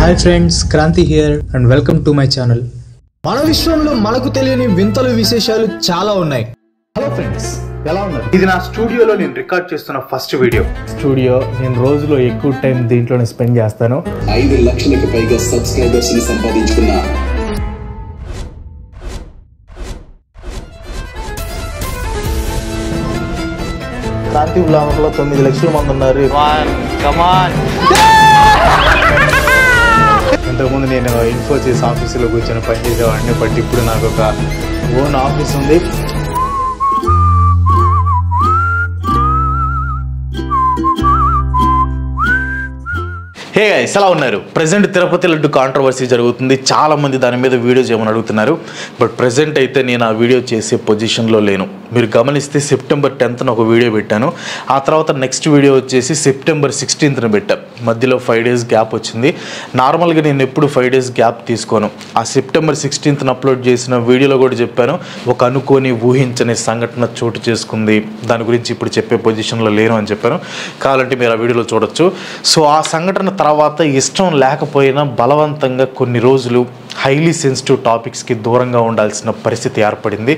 Hi friends, Kranti here and welcome to my channel. మన విశ్వంలో మనకు తెలియని వింతలు విశేషాలు చాలా ఉన్నాయి. హలో ఫ్రెండ్స్, ఎలా ఉన్నారు? ఇది నా స్టూడియోలో నేను రికార్డ్ చేస్తున్న ఫస్ట్ వీడియో. నేను రోజులో ఎక్కువ టైం దీంట్లోనే స్పెండ్ చేస్తాను. 5 లక్షలకు పైగా సబ్స్క్రైబర్స్ ని సంపాదించుకున్నా. క్రాంతి బ్లాగర్ లో 9 లక్షల మంది ఉన్నారు. ఇంతకుముందు నేను ఇన్ఫోసిస్ ఆఫీసులో కూర్చొని పనిచేసేవాడిని, బట్ ఇప్పుడు నాకు ఒక ఓన్ ఆఫీస్ ఉంది. హే గైస్, ఎలా ఉన్నారు? ప్రెజెంట్ తిరుపతి లడ్డు కాంట్రవర్సీ జరుగుతుంది. చాలామంది దాని మీద వీడియో చేయమని అడుగుతున్నారు. బట్ ప్రెజెంట్ అయితే నేను ఆ వీడియో చేసే పొజిషన్లో లేను. మీరు గమనిస్తే సెప్టెంబర్ 10th ఒక వీడియో పెట్టాను. ఆ తర్వాత నెక్స్ట్ వీడియో వచ్చేసి సెప్టెంబర్ 16th పెట్టాను. మధ్యలో 5 days గ్యాప్ వచ్చింది. నార్మల్గా నేను ఎప్పుడు 5 days గ్యాప్ తీసుకోను. ఆ సెప్టెంబర్ 16th అప్లోడ్ చేసిన వీడియోలో కూడా చెప్పాను, ఒక అనుకోని ఊహించని సంఘటన చోటు చేసుకుంది, దాని గురించి ఇప్పుడు చెప్పే పొజిషన్లో లేను అని చెప్పాను. కావాలంటే మీరు ఆ వీడియోలో చూడొచ్చు. సో ఆ సంఘటన తర్వాత ఇష్టం లేకపోయినా బలవంతంగా కొన్ని రోజులు హైలీ సెన్సిటివ్ టాపిక్స్కి దూరంగా ఉండాల్సిన పరిస్థితి ఏర్పడింది.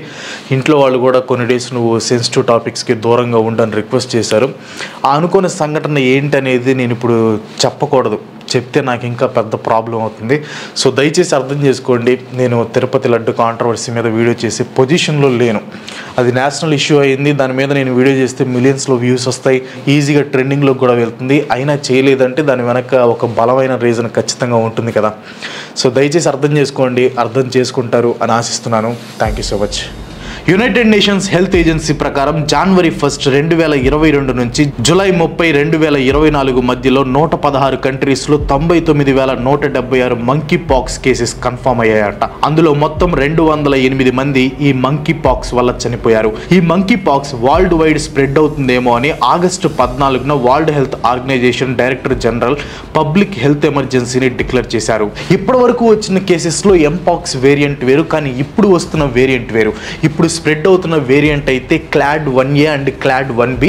ఇంట్లో వాళ్ళు కూడా కొన్ని డేస్ నువ్వు సెన్సిటివ్ టాపిక్స్కి దూరంగా ఉండని రిక్వెస్ట్ చేశారు. ఆ అనుకోని సంఘటన ఏంటనేది నేను ఇప్పుడు చెప్పకూడదు, చెప్తే నాకు ఇంకా పెద్ద ప్రాబ్లం అవుతుంది. సో దయచేసి అర్థం చేసుకోండి, నేను తిరుపతి లడ్డు కాంట్రవర్సీ మీద వీడియో చేసే పొజిషన్లో లేను. అది నేషనల్ ఇష్యూ అయింది. దాని మీద నేను వీడియో చేస్తే మిలియన్స్లో వ్యూస్ వస్తాయి, ఈజీగా ట్రెండింగ్లోకి కూడా వెళ్తుంది. అయినా చేయలేదంటే దాని వెనక ఒక బలమైన రీజన్ ఖచ్చితంగా ఉంటుంది కదా. సో దయచేసి అర్థం చేసుకోండి, అర్థం చేసుకుంటారు అని ఆశిస్తున్నాను. Thank you so much. United nations health agency ప్రకారం జనవరి 1, 2022 నుంచి జూలై 30, 2024 మధ్యలో 116 కంట్రీస్లో 99,176 మంకీ పాక్స్ కేసెస్ కన్ఫర్మ్ అయ్యాయంట. అందులో మొత్తం 208 మంది ఈ మంకీ పాక్స్ వల్ల చనిపోయారు. ఈ monkeypox worldwide spread అవుతుందేమో అని ఆగస్టు 14న World health Organization director general public health ఎమర్జెన్సీని డిక్లేర్ చేశారు. ఇప్పటి వరకు వచ్చిన కేసెస్లో ఎంపాక్స్ వేరియంట్ వేరు, కానీ ఇప్పుడు వస్తున్న వేరియంట్ వేరు. ఇప్పుడు స్ప్రెడ్ అవుతున్న వేరియంట్ అయితే Claude 1A and Claude 1B.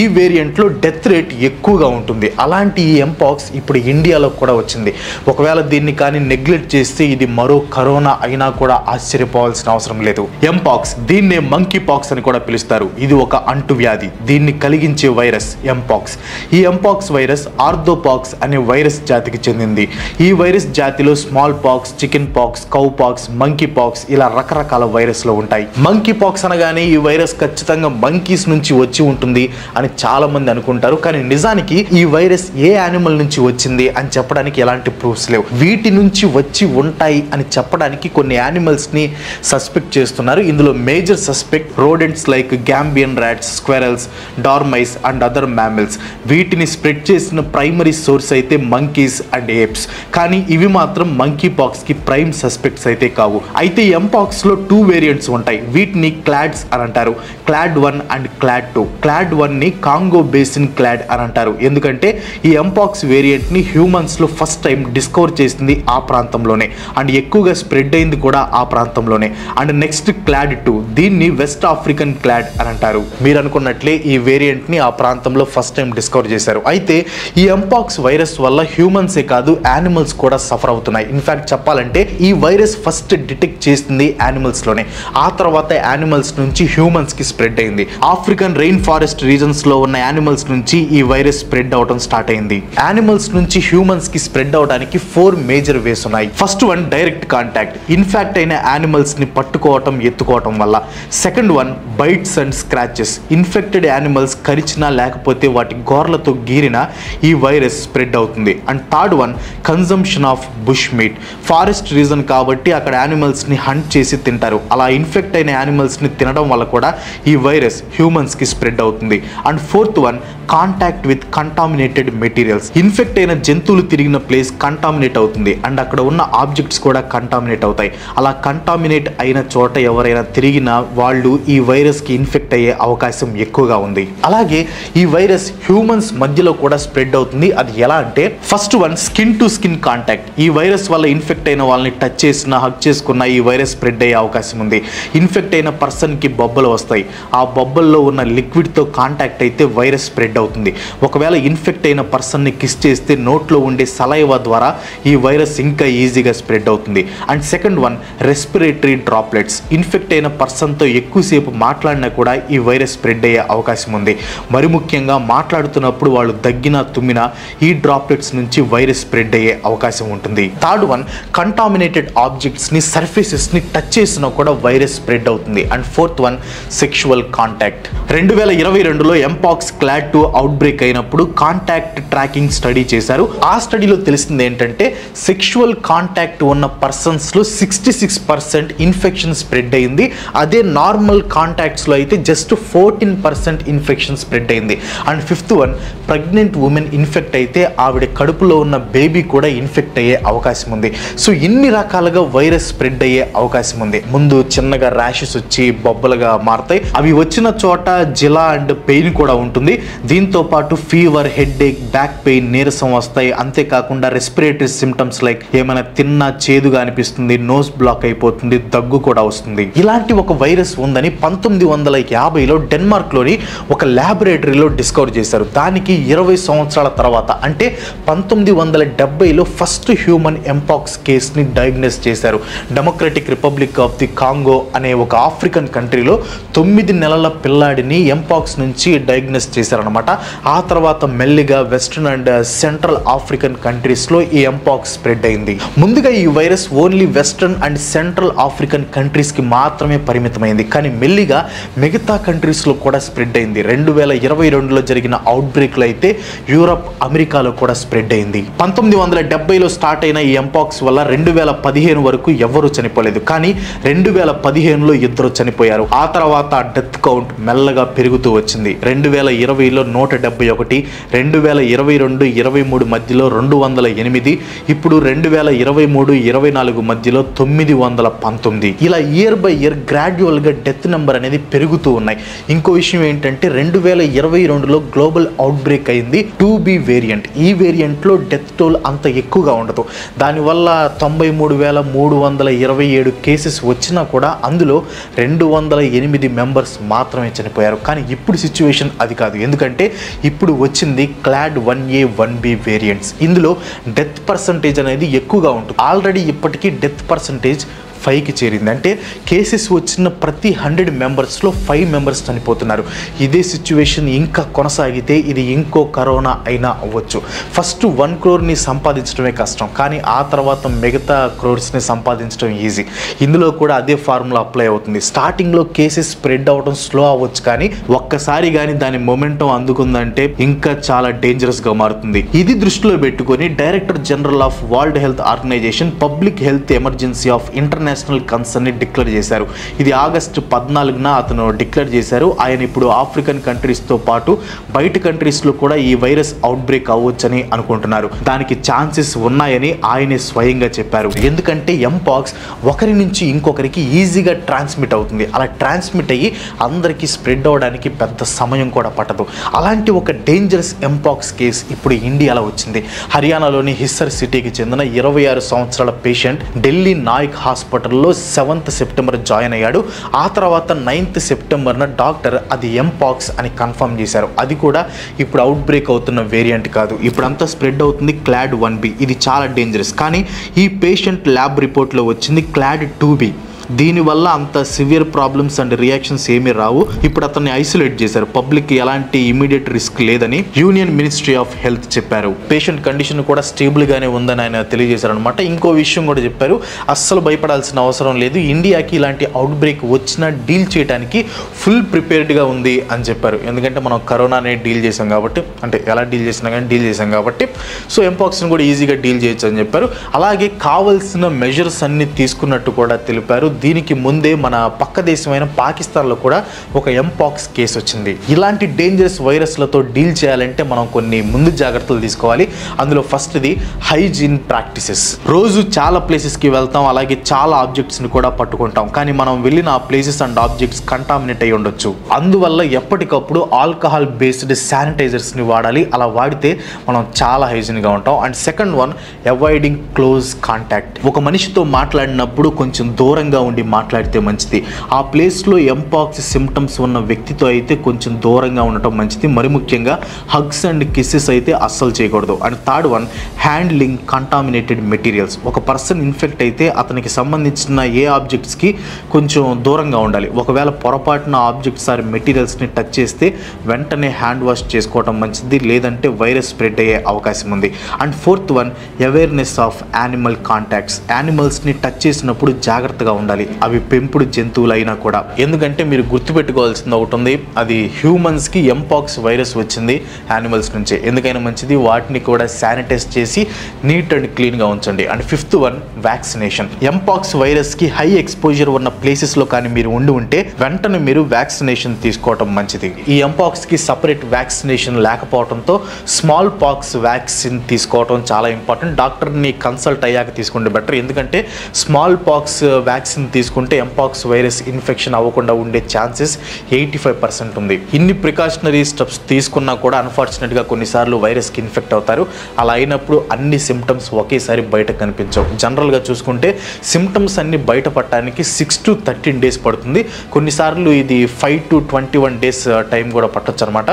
ఈ వేరియంట్లో డెత్ రేట్ ఎక్కువగా ఉంటుంది. అలాంటి ఈ ఎంపాక్స్ ఇప్పుడు ఇండియాలో కూడా వచ్చింది. ఒకవేళ దీన్ని కానీ నెగ్లెక్ట్ చేస్తే ఇది మరో కరోనా అయినా కూడా ఆశ్చర్యపోవాల్సిన అవసరం లేదు. ఎంపాక్స్, దీన్నే మంకీ పాక్స్ అని కూడా పిలుస్తారు. ఇది ఒక అంటువ్యాధి. దీన్ని కలిగించే వైరస్ ఎంపాక్స్. ఈ ఎంపాక్స్ వైరస్ ఆర్థోపాక్స్ అనే వైరస్ జాతికి చెందింది. ఈ వైరస్ జాతిలో small pox, chicken pox, cow pox, monkey pox ఇలా రకరకాల వైరస్లు ఉంటాయి. మంకీ పాక్స్ అనగానే ఈ వైరస్ ఖచ్చితంగా మంకీస్ నుంచి వచ్చి ఉంటుంది అని చాలా మంది అనుకుంటారు. కానీ నిజానికి ఈ వైరస్ ఏ యానిమల్ నుంచి వచ్చింది అని చెప్పడానికి ఎలాంటి ప్రూఫ్స్ లేవు. వీటి నుంచి వచ్చి ఉంటాయి అని చెప్పడానికి కొన్ని యానిమల్స్ ని సస్పెక్ట్ చేస్తున్నారు. ఇందులో major suspect rodents like Gambian rats, squirrels, dormice and other mammals. వీటిని స్ప్రెడ్ చేసిన ప్రైమరీ సోర్స్ అయితే మంకీస్ అండ్ ఏప్స్. కానీ ఇవి మాత్రం మంకీ పాక్స్ కి ప్రైమ్ సస్పెక్ట్స్ అయితే కావు. అయితే ఎంపాక్స్ లో 2 వేరియంట్స్ ఉంటాయి. వీటిని క్లాడ్స్ అని అంటారు. Claude 1 and Claude 2. క్లాడ్ 1 ని కాంగో బేసిన్ క్లాడ్ అని అంటారు. ఎందుకంటే ఈ ఎంపాక్స్ వేరియంట్ ని హ్యూమన్స్ లో ఫస్ట్ టైం డిస్కవర్ చేసింది ఆ ప్రాంతంలోనే, అండ్ ఎక్కువగా స్ప్రెడ్ అయింది కూడా ఆ ప్రాంతంలోనే. అండ్ నెక్స్ట్ క్లాడ్ 2, దీన్ని వెస్ట్ ఆఫ్రికన్ క్లాడ్ అని అంటారు. మీరు అనుకున్నట్లే ఈ వేరియంట్ ని ఆ ప్రాంతంలో ఫస్ట్ టైం డిస్కవర్ చేశారు. అయితే ఈ ఎంపాక్స్ వైరస్ వల్ల హ్యూమన్సే కాదు యానిమల్స్ కూడా సఫర్ అవుతున్నాయి. ఇన్ఫాక్ట్ చెప్పాలంటే ఈ వైరస్ ఫస్ట్ డిటెక్ట్ చేసింది యానిమల్స్ లోనే. ఆ తర్వాత యానిమల్స్ నుంచి హ్యూమన్స్ కి స్ప్రెడ్ అయింది. ఆఫ్రికన్ రెయిన్ ఫారెస్ట్ రీజన్స్ లో ఉన్న యానిమల్స్ నుంచి ఈ వైరస్ స్ప్రెడ్ అవడం స్టార్ట్ అయింది. యానిమల్స్ నుంచి హ్యూమన్స్ కి స్ప్రెడ్ అవడానికి 4 మేజర్ వేస్ ఉన్నాయి. First one direct contact, infected అయిన యానిమల్స్ ని పట్టుకోవటం, ఎత్తుకోవటం వల్ల. Second one bites and scratches, infected animals కరిచినా లేకపోతే వాటి గోర్లతో గీరినా ఈ వైరస్ స్ప్రెడ్ అవుతుంది. And third one consumption of bush meat, forest region కాబట్టి అక్కడ యానిమల్స్ ని హంట్ చేసి తింటారు. అలా ఇన్ఫెక్ట్ అయిన యానిమల్స్ ని తినడం వల్ల కూడా ఈ వైరస్ హ్యూమన్స్ కి స్ప్రెడ్ అవుతుంది. And fourth one contact with contaminated materials, infect అయిన జంతువులు తిరిగిన ప్లేస్ కంటామినేట్ అవుతుంది అండ్ అక్కడ ఉన్న ఆబ్జెక్ట్స్ కూడా కంటామినేట్ అవుతాయి. అలా కంటామినేట్ అయిన చోట ఎవరైనా తిరిగినా వాళ్ళు ఈ వైరస్ కి ఇన్ఫెక్ట్ అయ్యే అవకాశం ఎక్కువగా ఉంది. అలాగే ఈ వైరస్ హ్యూమన్స్ మధ్యలో కూడా స్ప్రెడ్ అవుతుంది. అది ఎలా అంటే first one skin to skin contact. ఈ వైరస్ వల్ల ఇన్ఫెక్ట్ అయిన వాళ్ళని టచ్ చేసినా, హగ్ చేసుకున్నా ఈ వైరస్ స్ప్రెడ్ అయ్యే అవకాశం ఉంది. ఇన్ఫెక్ట్ అయిన అయిన పర్సన్కి బొబ్బలు వస్తాయి. ఆ బొబ్బల్లో ఉన్న లిక్విడ్తో కాంటాక్ట్ అయితే వైరస్ స్ప్రెడ్ అవుతుంది. ఒకవేళ ఇన్ఫెక్ట్ అయిన పర్సన్ని కిస్ చేస్తే నోట్లో ఉండే సలైవా ద్వారా ఈ వైరస్ ఇంకా ఈజీగా స్ప్రెడ్ అవుతుంది. And second one, respiratory droplets. Infect అయిన పర్సన్తో ఎక్కువసేపు మాట్లాడినా కూడా ఈ వైరస్ స్ప్రెడ్ అయ్యే అవకాశం ఉంది. మరి ముఖ్యంగా మాట్లాడుతున్నప్పుడు వాళ్ళు దగ్గినా తుమ్మినా ఈ డ్రాప్లెట్స్ నుంచి వైరస్ స్ప్రెడ్ అయ్యే అవకాశం ఉంటుంది. థర్డ్ వన్, కంటామినేటెడ్ ఆబ్జెక్ట్స్ని సర్ఫేసెస్ని టచ్ చేసినా కూడా వైరస్ స్ప్రెడ్ అవుతుంది. And fourth one, sexual contact. 2022లో ఎంపాక్స్ క్లాడ్ 2 అవుట్ బ్రేక్ అయినప్పుడు కాంటాక్ట్ ట్రాకింగ్ స్టడీ చేశారు. ఆ స్టడీలో తెలిసింది ఏంటంటే సెక్షువల్ కాంటాక్ట్ ఉన్న పర్సన్స్లో 66% ఇన్ఫెక్షన్ స్ప్రెడ్ అయింది. అదే నార్మల్ కాంటాక్ట్స్లో అయితే జస్ట్ 14% ఇన్ఫెక్షన్ స్ప్రెడ్ అయింది. And fifth one, pregnant women infect అయితే ఆవిడ కడుపులో ఉన్న బేబీ కూడా ఇన్ఫెక్ట్ అయ్యే అవకాశం ఉంది. సో ఇన్ని రకాలుగా వైరస్ స్ప్రెడ్ అయ్యే అవకాశం ఉంది. ముందు చిన్నగా ర్యాషెస్ వచ్చి బొబ్బలుగా మారుతాయి. అవి వచ్చిన చోట జిలా అండ్ పెయిన్ కూడా ఉంటుంది. దీంతో పాటు ఫీవర్, హెడ్ ఏక్, బ్యాక్ పెయిన్, నీరసం వస్తాయి. అంతేకాకుండా రెస్పిరేటరీ సిమ్టమ్స్ లైక్ ఏమైనా తిన్నా చేదుగా అనిపిస్తుంది, నోస్ బ్లాక్ అయిపోతుంది, దగ్గు కూడా వస్తుంది. ఇలాంటి ఒక వైరస్ ఉందని 1950లో డెన్మార్క్లోని ఒక ల్యాబొరేటరీలో డిస్కవర్ చేశారు. దానికి 20 సంవత్సరాల తర్వాత అంటే 1970లో ఫస్ట్ హ్యూమన్ ఎంపాక్స్ కేస్ని డయాగ్నోస్ చేశారు. Democratic republic of the Congo అనే ఒక ఆఫ్రికన్ కంట్రీలో 9 నెలల పిల్లాడిని ఎంపాక్స్ నుంచి డయాగ్నోస్ చేశారనమాట. ఆ తర్వాత మెల్లిగా వెస్ట్రన్ అండ్ సెంట్రల్ ఆఫ్రికన్ కంట్రీస్లో ఈ ఎంపాక్స్ స్ప్రెడ్ అయింది. ముందుగా ఈ virus only western and central African కంట్రీస్కి మాత్రమే పరిమితమైంది. కానీ మెల్లిగా మిగతా కంట్రీస్లో కూడా స్ప్రెడ్ అయింది. 2022లో జరిగిన అవుట్ బ్రేక్లో అయితే యూరప్, అమెరికాలో కూడా స్ప్రెడ్ అయింది. 1970లో స్టార్ట్ అయిన ఈ ఎంపాక్స్ వల్ల 2015 వరకు ఎవరు చనిపోలేదు. కానీ 2015లో 2 చనిపోయారు. ఆ తర్వాత డెత్ కౌంట్ మెల్లగా పెరుగుతూ వచ్చింది. 2020లో 171, 2022, 23 మధ్యలో 208, ఇప్పుడు 2023-24 మధ్యలో 919. ఇలా ఇయర్ బై ఇయర్ గ్రాడ్యువల్గా డెత్ నెంబర్ అనేది పెరుగుతూ ఉన్నాయి. ఇంకో విషయం ఏంటంటే 2022లో గ్లోబల్ అవుట్ బ్రేక్ అయింది 2B వేరియంట్. ఈ వేరియంట్లో డెత్ టోల్ అంత ఎక్కువగా ఉండదు. దానివల్ల 93,327 కేసెస్ వచ్చినా కూడా అందులో 208 మెంబర్స్ మాత్రమే చనిపోయారు. కానీ ఇప్పుడు సిచ్యువేషన్ అది కాదు. ఎందుకంటే ఇప్పుడు వచ్చింది క్లాడ్ 1A 1B వేరియంట్స్. ఇందులో డెత్ పర్సంటేజ్ అనేది ఎక్కువగా ఉంటుంది. ఆల్రెడీ ఇప్పటికీ డెత్ పర్సంటేజ్ 5కి చేరింది. అంటే కేసెస్ వచ్చిన ప్రతి 100 మెంబర్స్లో 5 మెంబర్స్ చనిపోతున్నారు. ఇదే సిచ్యువేషన్ ఇంకా కొనసాగితే ఇది ఇంకో కరోనా అయినా అవ్వచ్చు. ఫస్ట్ 1 crore సంపాదించడమే కష్టం, కానీ ఆ తర్వాత మిగతా క్రోర్స్ని సంపాదించడం ఈజీ. ఇందులో కూడా అదే ఫార్ములా అప్లై అవుతుంది. స్టార్టింగ్లో కేసెస్ స్ప్రెడ్ అవ్వడం స్లో అవ్వచ్చు, కానీ ఒక్కసారి కానీ దాని మొమెంటం అందుకుందంటే ఇంకా చాలా డేంజరస్గా మారుతుంది. ఇది దృష్టిలో పెట్టుకొని director general of world health organisation public health emergency of international concern ని డిక్లేర్ చేశారు. ఇది ఆగస్టు 14న అతను డిక్లేర్ చేశారు. ఆయన ఇప్పుడు ఆఫ్రికన్ కంట్రీస్తో పాటు బయట కంట్రీస్లో కూడా ఈ వైరస్ అవుట్ బ్రేక్ అవ్వచ్చని అనుకుంటున్నారు. దానికి ఛాన్సెస్ ఉన్నాయని ఆయనే స్వయంగా చెప్పారు. ఎందుకంటే ఎంపాక్స్ ఒకరి నుంచి ఇంకొకరికి ఈజీగా ట్రాన్స్మిట్ అవుతుంది. అలా ట్రాన్స్మిట్ అయ్యి అందరికీ స్ప్రెడ్ అవ్వడానికి పెద్ద సమయం కూడా పట్టదు. అలాంటి ఒక డేంజరస్ ఎంపాక్స్ కేసు ఇప్పుడు ఇండియాలో వచ్చింది. హర్యానాలోని హిస్సర్ సిటీకి చెందిన 26 సంవత్సరాల పేషెంట్ ఢిల్లీ నాయక్ హాస్పిటల్లో 7th సెప్టెంబర్ జాయిన్ అయ్యాడు. ఆ తర్వాత 9th సెప్టెంబర్న డాక్టర్ అది ఎంపాక్స్ అని కన్ఫర్మ్ చేశారు. అది కూడా ఇప్పుడు అవుట్ బ్రేక్ అవుతున్న వేరియంట్ కాదు. ఇప్పుడంతా స్ప్రెడ్ అవుతుంది క్లాడ్ 1B. ఇది చాలా డేంజరస్. కానీ ఈ పేషెంట్ ల్యాబ్ రిపోర్ట్లో వచ్చింది క్లాడ్ 2B. దీనివల్ల అంత సివియర్ ప్రాబ్లమ్స్ అండ్ రియాక్షన్స్ ఏమీ రావు. ఇప్పుడు అతన్ని ఐసోలేట్ చేశారు. పబ్లిక్ ఎలాంటి ఇమీడియట్ రిస్క్ లేదని యూనియన్ మినిస్ట్రీ ఆఫ్ హెల్త్ చెప్పారు. పేషెంట్ కండిషన్ కూడా స్టేబుల్గానే ఉందని ఆయన తెలియజేశారు అనమాట. ఇంకో విషయం కూడా చెప్పారు, అస్సలు భయపడాల్సిన అవసరం లేదు. ఇండియాకి ఇలాంటి అవుట్ బ్రేక్ వచ్చినా డీల్ చేయడానికి ఫుల్ ప్రిపేర్డ్గా ఉంది అని చెప్పారు. ఎందుకంటే మనం కరోనానే డీల్ చేసాం కాబట్టి, అంటే ఎలా డీల్ చేసినా కానీ డీల్ చేసాం కాబట్టి, సో ఎంపాక్స్ని కూడా ఈజీగా డీల్ చేయొచ్చు అని చెప్పారు. అలాగే కావాల్సిన మెజర్స్ అన్ని తీసుకున్నట్టు కూడా తెలిపారు. దీనికి ముందే మన పక్క దేశమైన పాకిస్తాన్లో కూడా ఒక ఎంపాక్స్ కేసు వచ్చింది. ఇలాంటి డేంజరస్ వైరస్లతో డీల్ చేయాలంటే మనం కొన్ని ముందు జాగ్రత్తలు తీసుకోవాలి. అందులో ఫస్ట్ది హైజీన్ ప్రాక్టీసెస్. రోజు చాలా ప్లేసెస్కి వెళ్తాం, అలాగే చాలా ఆబ్జెక్ట్స్ని కూడా పట్టుకుంటాం. కానీ మనం వెళ్ళిన ఆ ప్లేసెస్ అండ్ ఆబ్జెక్ట్స్ కంటామినేట్ అయి ఉండొచ్చు. అందువల్ల ఎప్పటికప్పుడు ఆల్కహాల్ బేస్డ్ శానిటైజర్స్ని వాడాలి. అలా వాడితే మనం చాలా హైజీన్గా ఉంటాం. And second one, avoiding close contact. ఒక మనిషితో మాట్లాడినప్పుడు కొంచెం దూరంగా ఉండి మాట్లాడితే మంచిది. ఆ ప్లేస్లో ఎంపాక్స్ సిమ్టమ్స్ ఉన్న వ్యక్తితో అయితే కొంచెం దూరంగా ఉండటం మంచిది. మరి ముఖ్యంగా హగ్స్ అండ్ కిస్సెస్ అయితే అస్సలు చేయకూడదు. And third one, handling contaminated materials. ఒక పర్సన్ ఇన్ఫెక్ట్ అయితే అతనికి సంబంధించిన ఏ ఆబ్జెక్ట్స్కి కొంచెం దూరంగా ఉండాలి. ఒకవేళ పొరపాటున ఆబ్జెక్ట్స్ ఆర్ మెటీరియల్స్ని టచ్ చేస్తే వెంటనే హ్యాండ్ వాష్ చేసుకోవడం మంచిది, లేదంటే వైరస్ స్ప్రెడ్ అయ్యే అవకాశం ఉంది. And fourth one, awareness of animal contacts. యానిమల్స్ని టచ్ చేసినప్పుడు జాగ్రత్తగా ఉండాలి, అవి పెంపుడు జంతువులు అయినా కూడా. ఎందుకంటే మీరు గుర్తుపెట్టుకోవాల్సింది ఒకటి ఉంది, అది హ్యూమన్స్కి ఎంపాక్స్ వైరస్ వచ్చింది యానిమల్స్ నుంచే. ఎందుకైనా మంచిది వాటిని కూడా శానిటైజ్ చేసి నీట్ అండ్ క్లీన్గా ఉంచండి. And fifth one, vaccination. Mpox వైరస్కి హై ఎక్స్పోజర్ ఉన్న ప్లేసెస్లో కానీ మీరు ఉంటే వెంటనే మీరు వ్యాక్సినేషన్ తీసుకోవడం మంచిది. ఈ ఎంపాక్స్కి సపరేట్ వ్యాక్సినేషన్ లేకపోవడంతో స్మాల్ పాక్స్ వ్యాక్సిన్ తీసుకోవడం చాలా ఇంపార్టెంట్. డాక్టర్ని కన్సల్ట్ అయ్యాక తీసుకుంటే బెటర్. ఎందుకంటే స్మాల్ పాక్స్ వ్యాక్సిన్ తీసుకుంటే ఎంపాక్స్ వైరస్ ఇన్ఫెక్షన్ అవ్వకుండా ఉండే ఛాన్సెస్ 85% ఉంది. ఇన్ని ప్రికాషనరీ స్టెప్స్ తీసుకున్నా కూడా అన్ఫార్చునేట్గా కొన్నిసార్లు వైరస్కి ఇన్ఫెక్ట్ అవుతారు. అలా అయినప్పుడు అన్ని సిమ్టమ్స్ ఒకేసారి బయట కనిపించవు. జనరల్గా చూసుకుంటే సిమ్టమ్స్ అన్ని బయటపడటానికి 6 to 13 days పడుతుంది. కొన్నిసార్లు ఇది 5 to 21 days టైం కూడా పట్టొచ్చు అనమాట.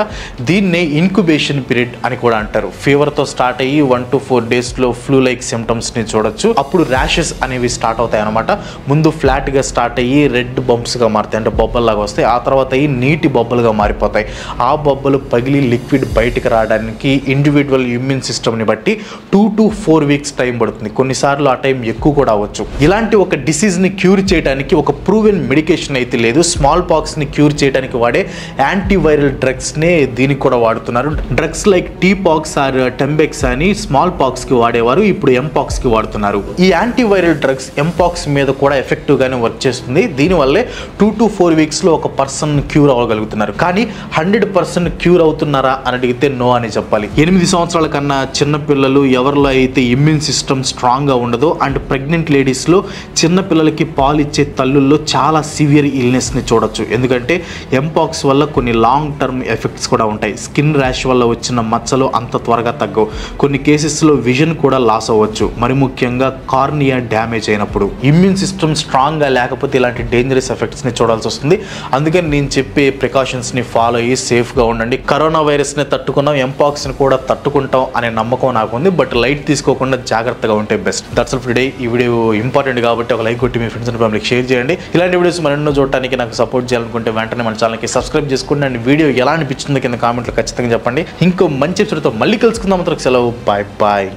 దీన్నే ఇన్క్యుబేషన్ పీరియడ్ అని కూడా అంటారు. ఫీవర్తో స్టార్ట్ అయ్యి 1 to 4 daysలో ఫ్లూ లైక్ సిమ్టమ్స్ని చూడొచ్చు. అప్పుడు ర్యాషెస్ అనేవి స్టార్ట్ అవుతాయి అనమాట. ముందు ఫ్లాట్గా స్టార్ట్ అయ్యి రెడ్ బంప్స్గా మారుతాయి, అంటే బొబ్బల్లాగా వస్తాయి. ఆ తర్వాత అయ్యి నీటి బొబ్బలుగా మారిపోతాయి. ఆ బొబ్బలు పగిలి లిక్విడ్ బయటకు రావడానికి ఇండివిజువల్ ఇమ్యూన్ సిస్టమ్ని బట్టి 2 to 4 weeks టైం పడుతుంది. కొన్నిసార్లు ఆ టైం ఎక్కువ కూడా అవ్వచ్చు. ఇలాంటి ఒక డిసీజ్ని క్యూర్ చేయడానికి ఒక ప్రూవెన్ మెడికేషన్ అయితే లేదు. స్మాల్ పాక్స్ని క్యూర్ చేయడానికి వాడే యాంటీవైరల్ డ్రగ్స్నే దీనికి కూడా వాడుతున్నారు. డ్రగ్స్ లైక్ టీపాక్స్ ఆర్ టెంబెక్స్ అని స్మాల్ పాక్స్కి వాడేవారు, ఇప్పుడు ఎంపాక్స్కి వాడుతున్నారు. ఈ యాంటీవైరల్ డ్రగ్స్ ఎంపాక్స్ మీద కూడా ఎఫెక్టివ్గానే వర్క్ చేస్తుంది. దీనివల్లే 2 to 4 weeksలో ఒక పర్సన్ క్యూర్ అవ్వగలుగుతున్నారు. కానీ 100% క్యూర్ అవుతున్నారా అని అడిగితే నో అని చెప్పాలి. 8 సంవత్సరాల కన్నా చిన్నపిల్లలు ఎవరిలో అయితే ఇమ్యూన్ సిస్టమ్ స్ట్రాంగ్గా ఉండదో అండ్ ప్రెగ్నెంట్ లేడీస్లో చిన్నపిల్లలకి పాలు ఇచ్చే తల్లుల్లో చాలా సివియర్ ఇల్నెస్ని చూడొచ్చు. ఎందుకంటే ఎంపాక్స్ వల్ల కొన్ని లాంగ్ టర్మ్ ఎఫెక్ట్స్ కూడా ఉంటాయి. స్కిన్ ర్యాష్ వల్ల వచ్చిన మచ్చలు అంత త్వరగా తగ్గవు. కొన్ని కేసెస్లో విజన్ కూడా లాస్ అవ్వచ్చు. మరి ముఖ్యంగా కార్నియా డ్యామేజ్ అయినప్పుడు. ఇమ్యూన్ సిస్టమ్ స్ట్రాంగ్గా లేకపోతే ఇలాంటి డేంజరస్ ఎఫెక్ట్స్ని చూడాల్సి వస్తుంది. అందుకని నేను చెప్పే ప్రికాషన్స్ని ఫాలో అయ్యి సేఫ్గా ఉండండి. కరోనా వైరస్ని తట్టుకున్నాం, ఎంపాక్స్ని కూడా తట్టుకుంటాం అనే నమ్మకం నాకు ఉంది. బట్ లైట్ తీసుకోకుండా జాగ్రత్తగా ఉంటే best. That's all for today. ఈ వీడియో ఇంపార్టెంట్ కాబట్టి ఒక లైక్ కొట్టి మీ ఫ్రెండ్స్ అండ్ ఫ్యామిలీకి షేర్ చేయండి. ఇలాంటి వీడియోస్ మరెన్నో చూడటానికి నాకు సపోర్ట్ చేయాలనుకుంటే వెంటనే మన ఛానల్కి సబ్స్క్రైబ్ చేసుకోండి. అండ్ వీడియో ఎలా అనిపించిందో కింద కామెంట్లో ఖచ్చితంగా చెప్పండి. ఇంకో మంచి ఎపిసోడ్తో మళ్ళీ కలుసుకుందాం. సెలవు. Bye bye.